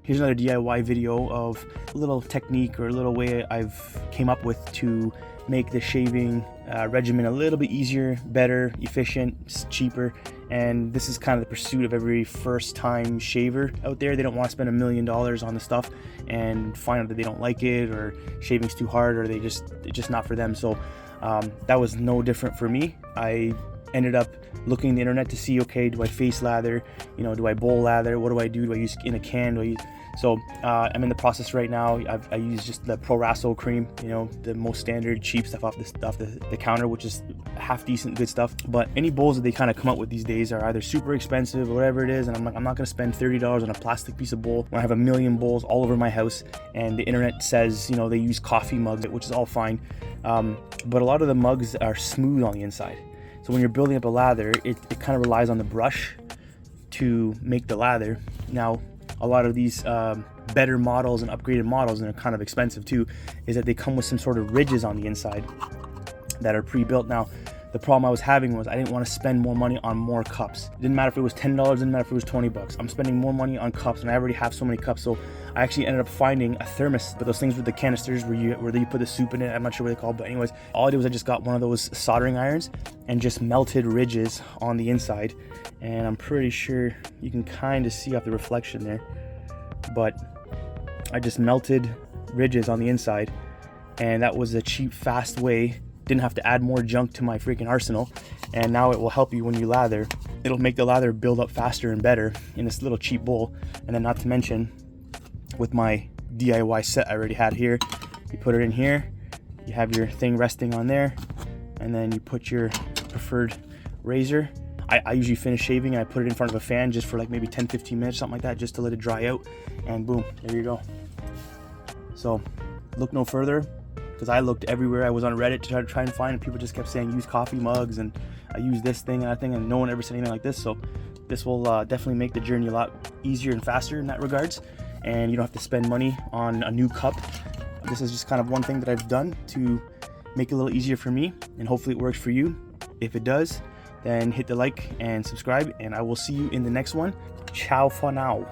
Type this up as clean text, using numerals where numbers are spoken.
Here's another DIY video of a little technique or a little way I've came up with to make the shaving regimen a little bit easier, better, efficient, cheaper. And this is kind of the pursuit of every first time shaver out there. They don't want to spend $1 million on the stuff and find out that they don't like it, or shaving's too hard, or it's just not for them. So that was no different for me. I ended up looking the internet to see, okay, do I face lather? Do I bowl lather? What do I do? Do I use in a can? So I'm in the process right now. I use just the Pro Raso cream, the most standard cheap stuff off the counter, which is half decent, good stuff. But any bowls that they kind of come up with these days are either super expensive or whatever it is, and I'm like, I'm not gonna spend $30 on a plastic piece of bowl when I have a million bowls all over my house. And the internet says, they use coffee mugs, which is all fine. But a lot of the mugs are smooth on the inside. So when you're building up a lather, it kind of relies on the brush to make the lather. Now, a lot of these better models and upgraded models, and they're kind of expensive too, is that they come with some sort of ridges on the inside that are pre-built. Now, the problem I was having was I didn't want to spend more money on more cups. It didn't matter if it was $10, didn't matter if it was $20. I'm spending more money on cups, and I already have so many cups. So I actually ended up finding a thermos, but those things with the canisters where you put the soup in it. I'm not sure what they're called, but anyways, all I did was I just got one of those soldering irons and just melted ridges on the inside. And I'm pretty sure you can kind of see off the reflection there, but I just melted ridges on the inside, and that was a cheap, fast way. Didn't have to add more junk to my freaking arsenal, and now it will help you when you lather. It'll make the lather build up faster and better in this little cheap bowl. And then, not to mention, with my DIY set I already had here, you put it in here, you have your thing resting on there, and then you put your preferred razor. I usually finish shaving and I put it in front of a fan just for like maybe 10-15 minutes, something like that, just to let it dry out, and boom, there you go. So look no further, because I looked everywhere. I was on Reddit to try and find, and people just kept saying use coffee mugs, and I use this thing and that thing, and no one ever said anything like this. So this will definitely make the journey a lot easier and faster in that regards, and you don't have to spend money on a new cup. This is just kind of one thing that I've done to make it a little easier for me, and hopefully it works for you. If it does, then hit the like and subscribe, and I will see you in the next one. Ciao for now.